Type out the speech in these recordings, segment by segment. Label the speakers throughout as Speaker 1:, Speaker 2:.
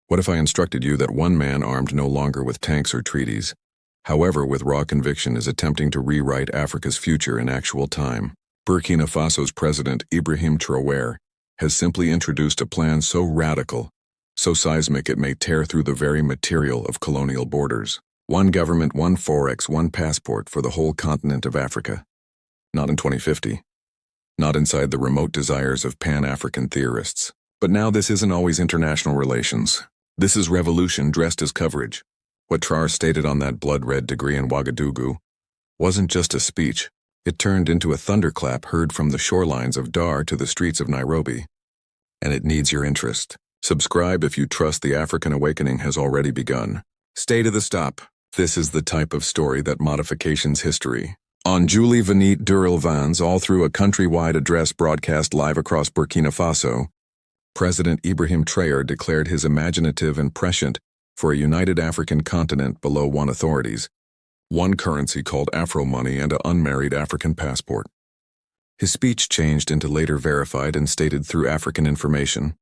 Speaker 1: What if I instructed you that one man armed no longer with tanks or treaties, however with raw conviction is attempting to rewrite Africa's future in actual time? Burkina Faso's president Ibrahim Traoré has simply introduced a plan so radical, so seismic it may tear through the very material of colonial borders. One government, one forex, one passport for the whole continent of Africa. Not in 2050. Not inside the remote desires of Pan-African theorists. But now this isn't always international relations. This is revolution dressed as coverage. What Traore stated on that blood-red degree in Ouagadougou wasn't just a speech. It turned into a thunderclap heard from the shorelines of Dar to the streets of Nairobi. And it needs your interest. Subscribe if you trust the African awakening has already begun. Stay to the stop. This is the type of story that modifications history. On Julie Venit Durilvans, all through a countrywide address broadcast live across Burkina Faso, President Ibrahim Traoré declared his imaginative and prescient for a united African continent below one authorities, one currency called Afro money and an unmarried African passport. His speech changed into later verified and stated through African Information,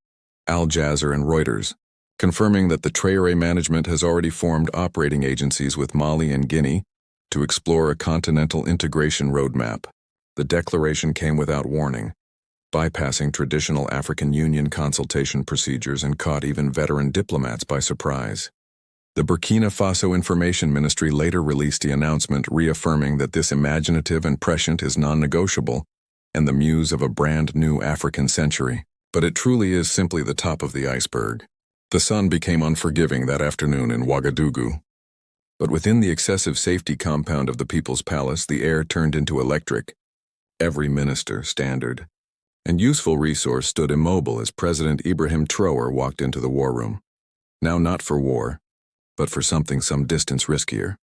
Speaker 1: Al Jazeera and Reuters, confirming that the Traoré management has already formed operating agencies with Mali and Guinea to explore a continental integration roadmap. The declaration came without warning, bypassing traditional African Union consultation procedures and caught even veteran diplomats by surprise. The Burkina Faso Information Ministry later released the announcement reaffirming that this imaginative and prescient is non-negotiable and the muse of a brand new African century. But it truly is simply the top of the iceberg. The sun became unforgiving that afternoon in Ouagadougou. But within the excessive safety compound of the People's Palace, the air turned into electric. Every minister, standard, and useful resource stood immobile as President Ibrahim Traoré walked into the war room. Now not for war, but for something some distance riskier.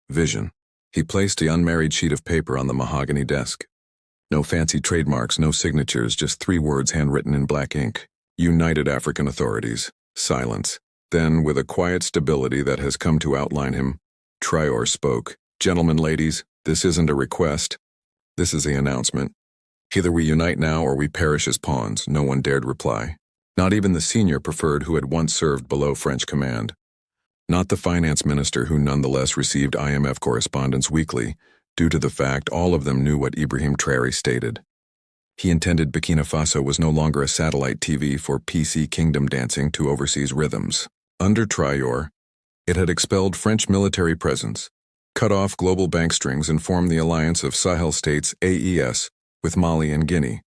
Speaker 1: Vision. He placed the unmarried sheet of paper on the mahogany desk. No fancy trademarks, no signatures, just 3 words handwritten in black ink. United African Authorities. Silence. Then, with a quiet stability that has come to outline him, Traoré spoke. Gentlemen, ladies, this isn't a request. This is the announcement. Either we unite now or we perish as pawns. No one dared reply. Not even the senior preferred who had once served below French command. Not the finance minister who nonetheless received IMF correspondence weekly, due to the fact all of them knew what Ibrahim Traoré stated. He intended Burkina Faso was no longer a satellite TV for PC kingdom dancing to overseas rhythms. Under Traoré, it had expelled French military presence, cut off global bank strings and formed the alliance of Sahel states AES with Mali and Guinea.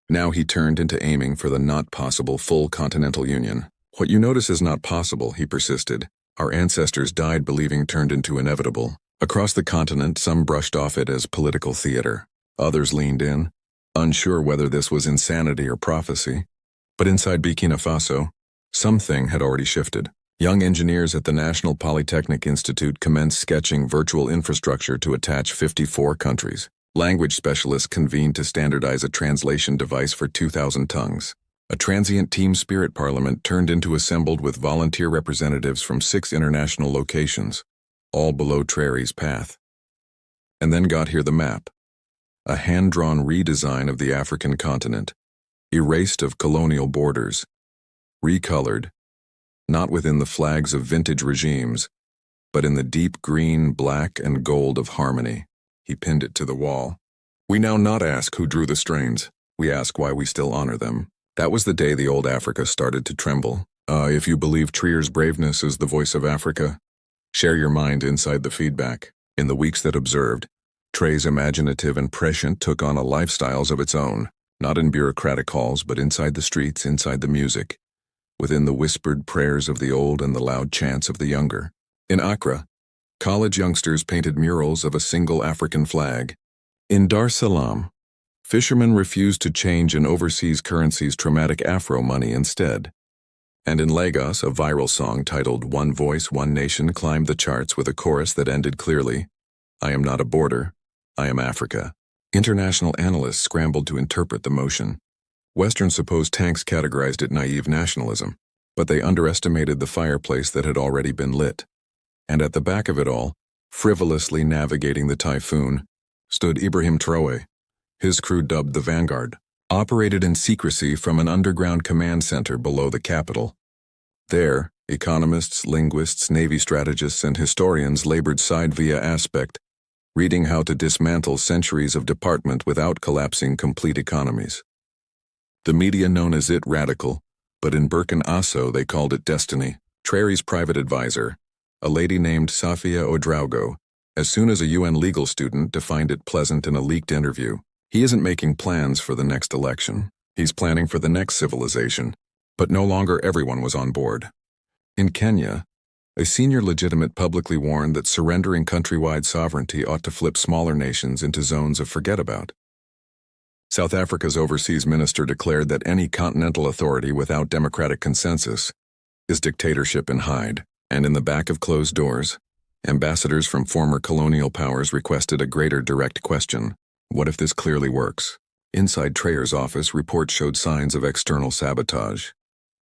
Speaker 1: Now he turned into aiming for the not-possible full continental union. What you notice is not possible, he persisted. Our ancestors died believing turned into inevitable. Across the continent, some brushed off it as political theater. Others leaned in, unsure whether this was insanity or prophecy. But inside Burkina Faso, something had already shifted. Young engineers at the National Polytechnic Institute commenced sketching virtual infrastructure to attach 54 countries. Language specialists convened to standardize a translation device for 2,000 tongues. A transient team spirit parliament turned into assembled with volunteer representatives from 6 international locations, all below Traoré's path. And then got here the map. A hand-drawn redesign of the African continent, erased of colonial borders, recolored, not within the flags of vintage regimes, but in the deep green, black, and gold of harmony. He pinned it to the wall. We now not ask who drew the strains, we ask why we still honor them. That was the day the old Africa started to tremble. If you believe Traoré's braveness is the voice of Africa, share your mind inside the feedback. In the weeks that observed, Traoré's imaginative and prescient took on a lifestyles of its own, not in bureaucratic halls but inside the streets, inside the music, within the whispered prayers of the old and the loud chants of the younger. In Accra, college youngsters painted murals of a single African flag. In Dar es Salaam, fishermen refused to change an overseas currency's traumatic Afro money instead. And in Lagos, a viral song titled One Voice, One Nation climbed the charts with a chorus that ended clearly, I am not a border, I am Africa. International analysts scrambled to interpret the motion. Western supposed tanks categorized it naive nationalism, but they underestimated the fireplace that had already been lit. And at the back of it all, frivolously navigating the typhoon, stood Ibrahim Traoré, his crew dubbed the Vanguard, operated in secrecy from an underground command center below the capital. There, Economists, linguists, Navy strategists, and historians labored side via aspect, reading how to dismantle centuries of department without collapsing complete economies. The media known as it radical, but in Burkina Faso they called it destiny. Traoré's private advisor, a lady named Safia Ouagadougou, as soon as a UN legal student defined it pleasant in a leaked interview. He isn't making plans for the next election. He's planning for the next civilization. But no longer everyone was on board. In Kenya, a senior legitimate publicly warned that surrendering countrywide sovereignty ought to flip smaller nations into zones of forget-about. South Africa's overseas minister declared that any continental authority without democratic consensus is dictatorship in hide, and in the back of closed doors, ambassadors from former colonial powers requested a greater direct question: what if this clearly works? Inside Traoré's office, reports showed signs of external sabotage.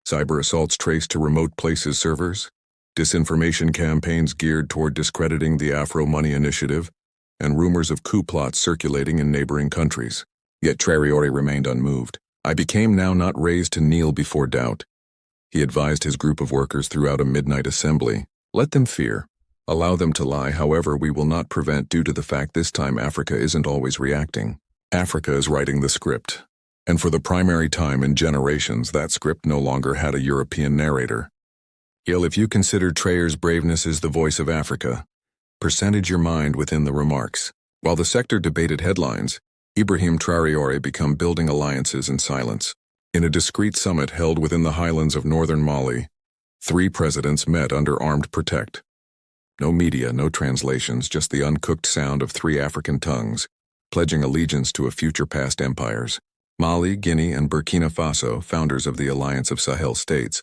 Speaker 1: Cyber assaults traced to remote places servers, disinformation campaigns geared toward discrediting the Afro Money Initiative, and rumors of coup plots circulating in neighboring countries. Yet Traoré remained unmoved. "I became now not raised to kneel before doubt," he advised his group of workers throughout a midnight assembly. "Let them fear. Allow them to lie, however, we will not prevent due to the fact this time Africa isn't always reacting. Africa is writing the script. And for the primary time in generations, that script no longer had a European narrator. If you consider Traoré's braveness is the voice of Africa, percentage your mind within the remarks." While the sector debated headlines, Ibrahim Traoré became building alliances in silence. In a discreet summit held within the highlands of northern Mali, 3 presidents met under armed protect. No media, no translations, just the uncooked sound of 3 African tongues, pledging allegiance to a future past empires. Mali, Guinea, and Burkina Faso, founders of the Alliance of Sahel States,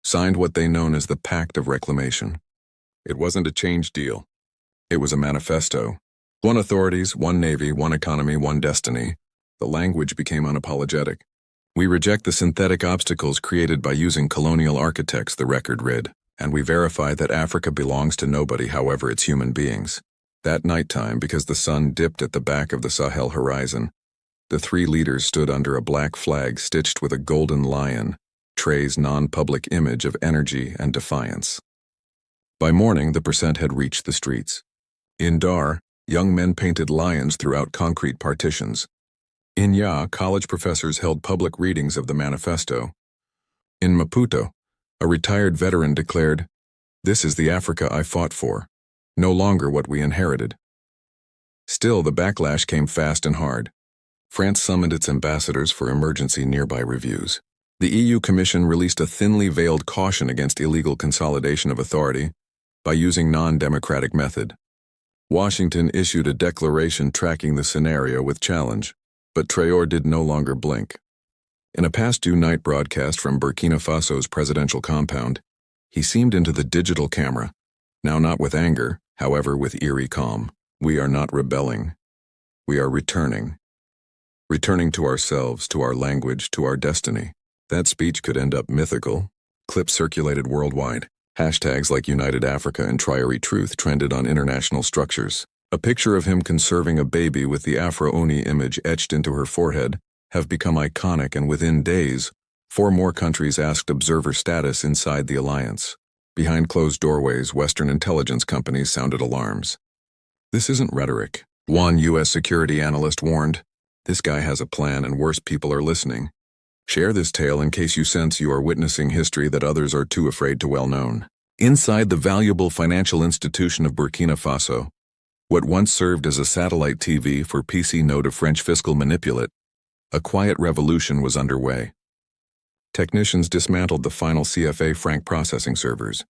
Speaker 1: signed what they known as the Pact of Reclamation. It wasn't a change deal. It was a manifesto. 1 authorities, 1 navy, 1 economy, 1 destiny. The language became unapologetic. "We reject the synthetic obstacles created by using colonial architects," the record read, "and we verify that Africa belongs to nobody, however it's human beings." That nighttime, because the sun dipped at the back of the Sahel horizon, the 3 leaders stood under a black flag stitched with a golden lion, Traoré's non-public image of energy and defiance. By morning, the percent had reached the streets. In Dar, young men painted lions throughout concrete partitions. In Ya, college professors held public readings of the manifesto. In Maputo, a retired veteran declared, "This is the Africa I fought for, no longer what we inherited." Still, the backlash came fast and hard. France summoned its ambassadors for emergency nearby reviews. The EU Commission released a thinly veiled caution against illegal consolidation of authority by using non-democratic method. Washington issued a declaration tracking the scenario with challenge, but Traoré did no longer blink. In a past-due night broadcast from Burkina Faso's presidential compound, he seemed into the digital camera, now not with anger, however with eerie calm. "We are not rebelling. We are returning. Returning to ourselves, to our language, to our destiny." That speech could end up mythical. Clips circulated worldwide. Hashtags like United Africa and Traoré Truth trended on international structures. A picture of him conserving a baby with the Afro-Oni image etched into her forehead have become iconic, and within days, 4 more countries asked observer status inside the alliance. Behind closed doorways, Western intelligence companies sounded alarms. "This isn't rhetoric," one U.S. security analyst warned. "This guy has a plan, and worse people are listening. Share this tale in case you sense you are witnessing history that others are too afraid to well known." Inside the valuable financial institution of Burkina Faso, what once served as a satellite TV for PC note of French fiscal manipulate, a quiet revolution was underway. Technicians dismantled the final CFA franc processing servers.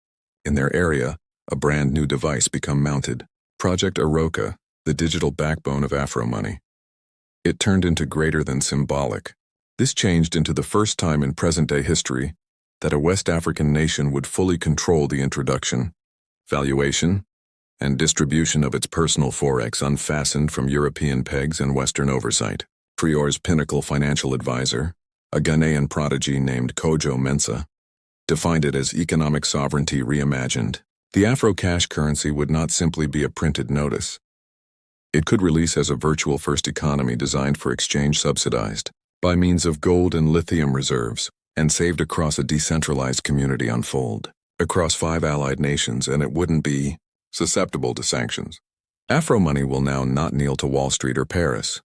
Speaker 1: In their area, a brand new device became mounted. Project Aroka, the digital backbone of Afro Money. It turned into greater than symbolic. This changed into the first time in present-day history that a West African nation would fully control the introduction, valuation, and distribution of its personal forex unfastened from European pegs and Western oversight. Traoré's pinnacle financial advisor, a Ghanaian prodigy named Kojo Mensah, defined it as economic sovereignty reimagined. The Afro cash currency would not simply be a printed notice. It could release as a virtual first economy designed for exchange subsidized by means of gold and lithium reserves, and saved across a decentralized community unfold. across 5 allied nations, and it wouldn't be susceptible to sanctions. Afro money will now not kneel to Wall Street or Paris.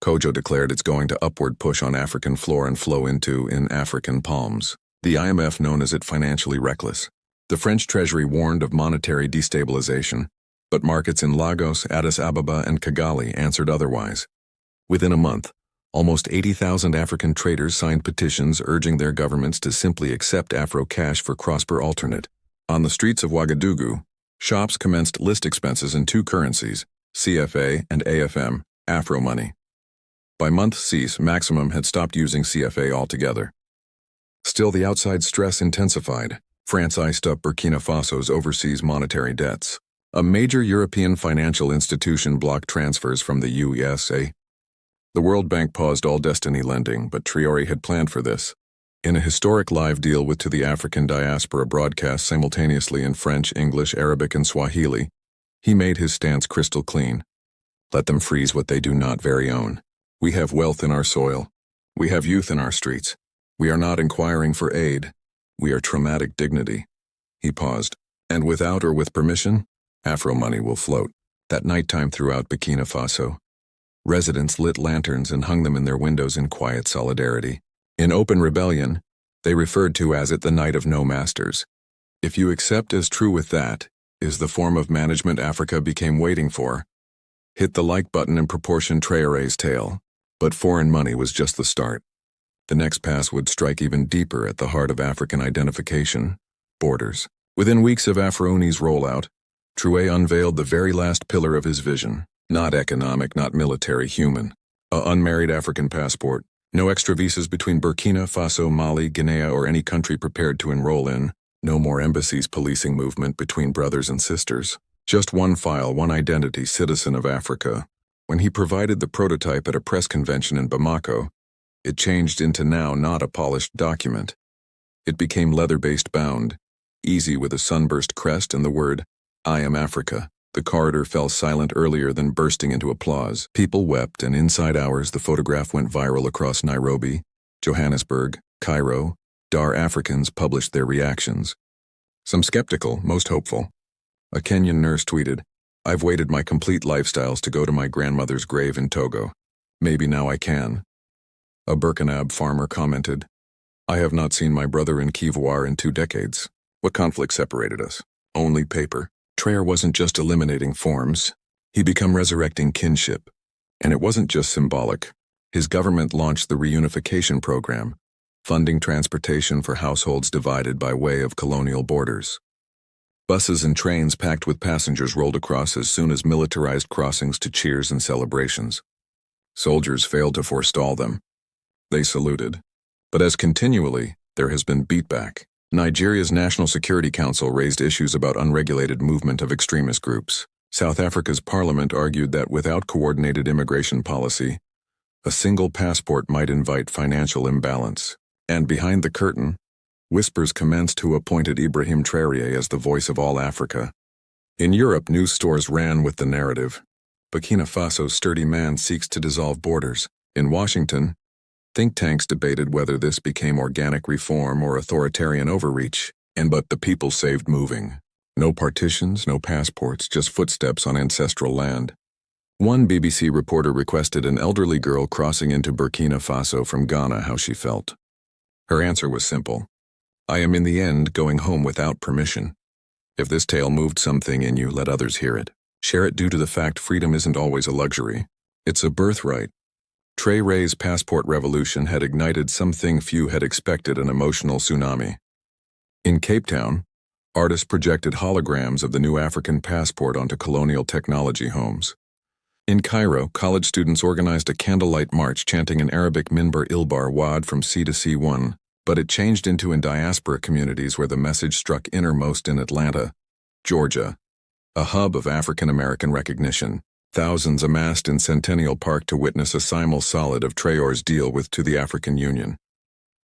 Speaker 1: Kojo declared it's going to upward push on African floor and flow in African palms. The IMF known as it financially reckless. The French Treasury warned of monetary destabilization, but markets in Lagos, Addis Ababa, and Kigali answered otherwise. Within a month, almost 80,000 African traders signed petitions urging their governments to simply accept Afro cash for cross-border alternate. On the streets of Ouagadougou, shops commenced list expenses in 2 currencies, CFA and AFM, Afro money. By month cease, Maximum had stopped using CFA altogether. Still, the outside stress intensified. France iced up Burkina Faso's overseas monetary debts. A major European financial institution blocked transfers from the USA. The World Bank paused all destiny lending, but Traore had planned for this. In a historic live deal to the African diaspora broadcast simultaneously in French, English, Arabic, and Swahili, he made his stance crystal clean. Let them freeze what they do not very own. We have wealth in our soil. We have youth in our streets. We are not inquiring for aid. We are traumatic dignity. He paused. And without or with permission, Afro money will float. That nighttime throughout Burkina Faso, residents lit lanterns and hung them in their windows in quiet solidarity. In open rebellion, they referred to as it the night of no masters. If you accept as true with that, is the form of management Africa became waiting for. Hit the like button and proportion Traoré's tale. But foreign money was just the start. The next pass would strike even deeper at the heart of African identification, borders. Within weeks of Afroni's rollout, Traoré unveiled the very last pillar of his vision. Not economic, not military, human. A unmarried African passport. No extra visas between Burkina Faso, Mali, Guinea, or any country prepared to enroll in. No more embassies policing movement between brothers and sisters. Just one file, one identity, citizen of Africa. When he provided the prototype at a press convention in Bamako, it changed into now not a polished document. It became leather-based bound, easy with a sunburst crest and the word, "I am Africa." The corridor fell silent earlier than bursting into applause. People wept, and inside hours the photograph went viral across Nairobi, Johannesburg, Cairo. Dar Africans published their reactions. Some skeptical, most hopeful. A Kenyan nurse tweeted, "I've waited my complete lifestyles to go to my grandmother's grave in Togo. Maybe now I can." A Burkina farmer commented, "I have not seen my brother in Kivuar in 2 decades. What conflict separated us? Only paper." Traore wasn't just eliminating forms. He became resurrecting kinship. And it wasn't just symbolic. His government launched the reunification program, funding transportation for households divided by way of colonial borders. Buses and trains packed with passengers rolled across as soon as militarized crossings to cheers and celebrations. Soldiers failed to forestall them. They saluted. But as continually, there has been beatback. Nigeria's National Security Council raised issues about unregulated movement of extremist groups. South Africa's parliament argued that without coordinated immigration policy, a single passport might invite financial imbalance. And behind the curtain, whispers commenced who appointed Ibrahim Traoré as the voice of all Africa. In Europe, news stores ran with the narrative. Burkina Faso's sturdy man seeks to dissolve borders. In Washington, think tanks debated whether this became organic reform or authoritarian overreach, but the people saved moving. No partitions, no passports, just footsteps on ancestral land. One BBC reporter requested an elderly girl crossing into Burkina Faso from Ghana how she felt. Her answer was simple. "I am in the end going home without permission. If this tale moved something in you, let others hear it. Share it due to the fact freedom isn't always a luxury. It's a birthright." Traoré's passport revolution had ignited something few had expected, an emotional tsunami. In Cape Town, artists projected holograms of the new African passport onto colonial technology homes. In Cairo, college students organized a candlelight march chanting in Arabic Minbar Ilbar Wad from sea to C1, but it changed into in diaspora communities where the message struck innermost in Atlanta, Georgia, a hub of African-American recognition. Thousands amassed in Centennial Park to witness a simul-solid of Traoré's deal to the African Union.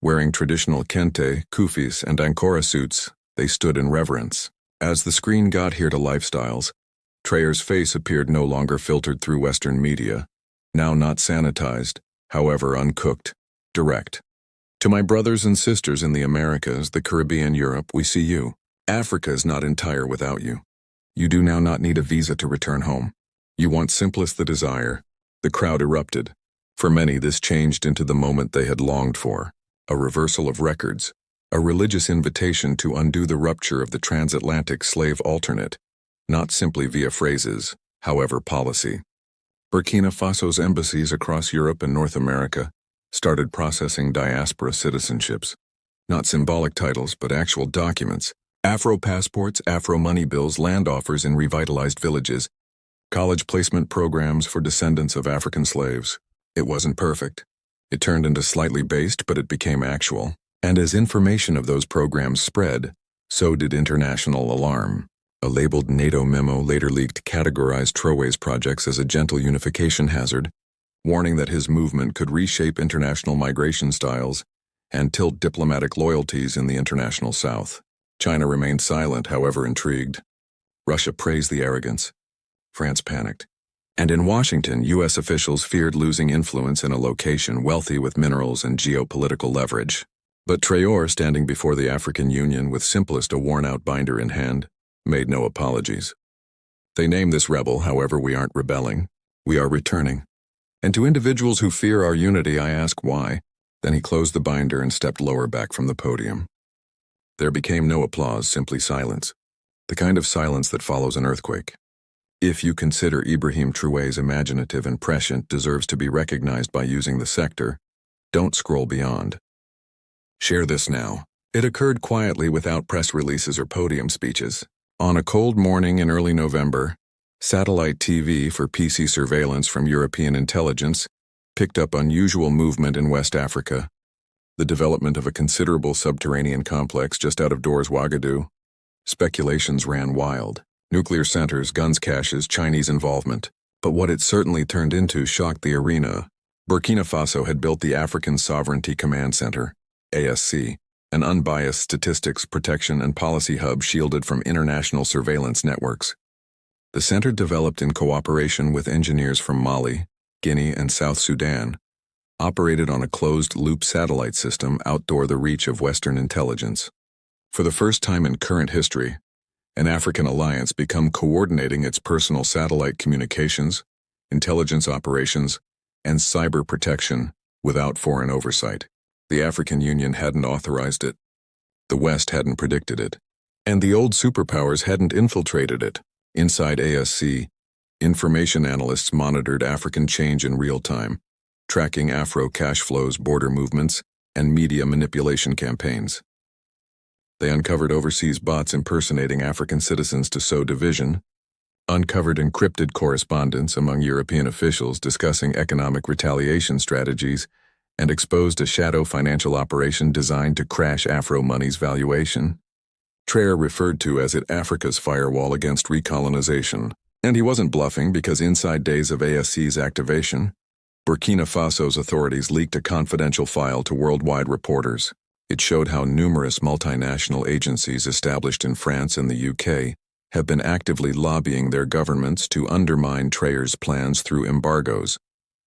Speaker 1: Wearing traditional kente, kufis, and ankara suits, they stood in reverence. As the screen got here to lifestyles, Traoré's face appeared no longer filtered through Western media, now not sanitized, however uncooked, direct. "To my brothers and sisters in the Americas, the Caribbean, Europe, we see you. Africa is not entire without you. You do now not need a visa to return home. You want simplest the desire. The crowd erupted. For many, this changed into the moment they had longed for, a reversal of records, a religious invitation to undo the rupture of the transatlantic slave alternate, not simply via phrases, however policy. Burkina Faso's embassies across Europe and North America started processing diaspora citizenships, not symbolic titles but actual documents, Afro passports, Afro money bills, land offers in revitalized villages, college placement programs for descendants of African slaves. It wasn't perfect. It turned into slightly based, but it became actual. And as information of those programs spread, so did international alarm. A labeled NATO memo later leaked categorized Traoré's projects as a gentle unification hazard, warning that his movement could reshape international migration styles and tilt diplomatic loyalties in the international South. China remained silent, however intrigued. Russia praised the arrogance. France panicked. And in Washington, U.S. officials feared losing influence in a location wealthy with minerals and geopolitical leverage. But Traoré, standing before the African Union with simplest a worn-out binder in hand, made no apologies. They name this rebel, however, we aren't rebelling. We are returning. And to individuals who fear our unity, I ask why. Then he closed the binder and stepped lower back from the podium. There became no applause, simply silence. The kind of silence that follows an earthquake. If you consider Ibrahim Traoré's imaginative and prescient deserves to be recognized by using the sector, don't scroll beyond. Share this now. It occurred quietly without press releases or podium speeches. On a cold morning in early November, satellite TV for PC surveillance from European intelligence picked up unusual movement in West Africa, the development of a considerable subterranean complex just out of doors Ouagadougou. Speculations ran wild. Nuclear centers, guns caches, Chinese involvement. But what it certainly turned into shocked the arena. Burkina Faso had built the African Sovereignty Command Center, ASC, an unbiased statistics, protection, and policy hub shielded from international surveillance networks. The center developed in cooperation with engineers from Mali, Guinea, and South Sudan, operated on a closed-loop satellite system outdoor the reach of Western intelligence. For the first time in current history, an African alliance became coordinating its personal satellite communications, intelligence operations, and cyber protection without foreign oversight. The African Union hadn't authorized it. The West hadn't predicted it. And the old superpowers hadn't infiltrated it. Inside ASC, information analysts monitored African change in real time, tracking Afro cash flows, border movements, and media manipulation campaigns. They uncovered overseas bots impersonating African citizens to sow division, uncovered encrypted correspondence among European officials discussing economic retaliation strategies, and exposed a shadow financial operation designed to crash Afro money's valuation. Traoré referred to as it Africa's firewall against recolonization. And he wasn't bluffing, because inside days of ASC's activation, Burkina Faso's authorities leaked a confidential file to worldwide reporters. It showed how numerous multinational agencies established in France and the UK have been actively lobbying their governments to undermine Traoré's plans through embargoes,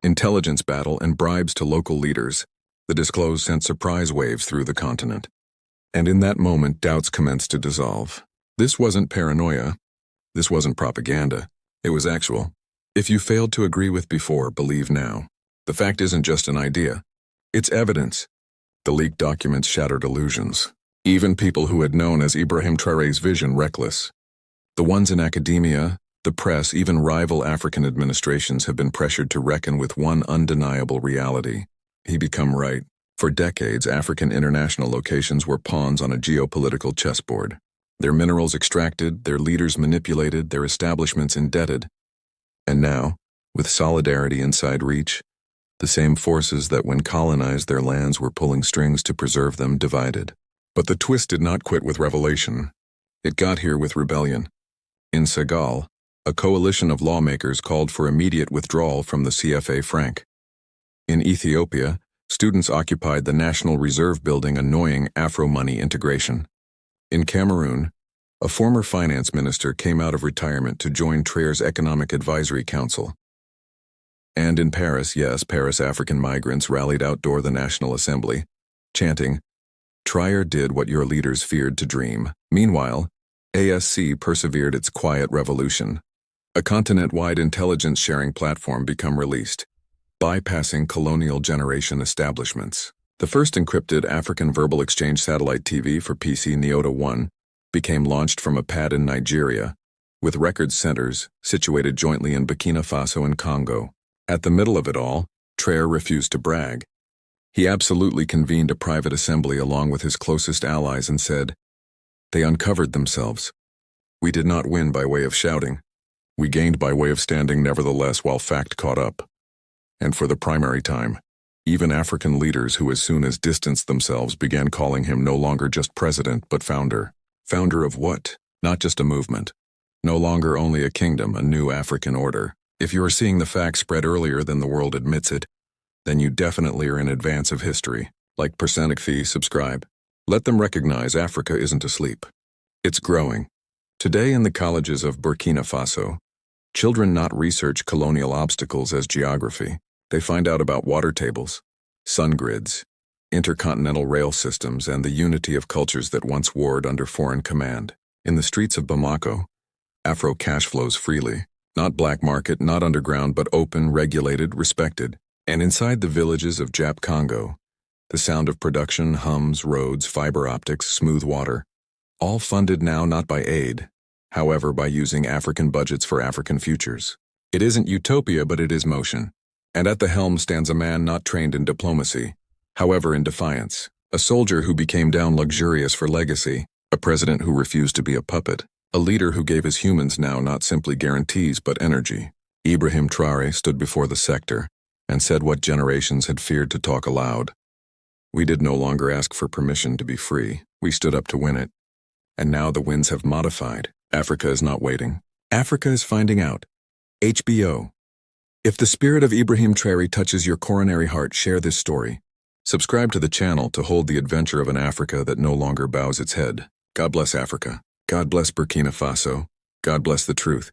Speaker 1: intelligence battle, and bribes to local leaders. The disclosure sent surprise waves through the continent. And in that moment, doubts commenced to dissolve. This wasn't paranoia. This wasn't propaganda. It was actual. If you failed to agree with before, believe now. The fact isn't just an idea. It's evidence. The leaked documents shattered illusions. Even people who had known as Ibrahim Traoré's vision reckless. The ones in academia, the press, even rival African administrations have been pressured to reckon with one undeniable reality. He become right. For decades, African international locations were pawns on a geopolitical chessboard. Their minerals extracted, their leaders manipulated, their establishments indebted. And now, with solidarity inside reach, the same forces that when colonized their lands were pulling strings to preserve them divided. But the twist did not quit with revelation. It got here with rebellion. In Senegal, a coalition of lawmakers called for immediate withdrawal from the CFA franc. In Ethiopia, students occupied the National Reserve Building, annoying Afro money integration. In Cameroon, a former finance minister came out of retirement to join Traoré's Economic Advisory Council. And in Paris, yes, Paris, African migrants rallied outdoor the National Assembly, chanting, "Traoré did what your leaders feared to dream." Meanwhile, ASC persevered its quiet revolution. A continent-wide intelligence-sharing platform became released, bypassing colonial generation establishments. The first encrypted African verbal exchange satellite TV for PC Nyota 1 became launched from a pad in Nigeria, with record centers situated jointly in Burkina Faso and Congo. At the middle of it all, Traore refused to brag. He absolutely convened a private assembly along with his closest allies and said, "They uncovered themselves. We did not win by way of shouting. We gained by way of standing nevertheless while fact caught up." And for the primary time, even African leaders who as soon as distanced themselves began calling him no longer just president but founder. Founder of what? Not just a movement. No longer only a kingdom, a new African order. If you are seeing the facts spread earlier than the world admits it, then you definitely are in advance of history. Like %fee, subscribe. Let them recognize Africa isn't asleep. It's growing. Today in the colleges of Burkina Faso, children not research colonial obstacles as geography. They find out about water tables, sun grids, intercontinental rail systems, and the unity of cultures that once warred under foreign command. In the streets of Bamako, Afro cash flows freely. Not black market, not underground, but open, regulated, respected. And inside the villages of Jap Congo, the sound of production hums roads, fiber optics, smooth water. All funded now not by aid, however by using African budgets for African futures. It isn't utopia, but it is motion. And at the helm stands a man not trained in diplomacy, however in defiance. A soldier who became down luxurious for legacy. A president who refused to be a puppet. A leader who gave his humans now not simply guarantees but energy. Ibrahim Traoré stood before the sector and said what generations had feared to talk aloud. We did no longer ask for permission to be free. We stood up to win it. And now the winds have modified. Africa is not waiting. Africa is finding out. HBO. If the spirit of Ibrahim Traoré touches your coronary heart, share this story. Subscribe to the channel to hold the adventure of an Africa that no longer bows its head. God bless Africa. God bless Burkina Faso. God bless the truth.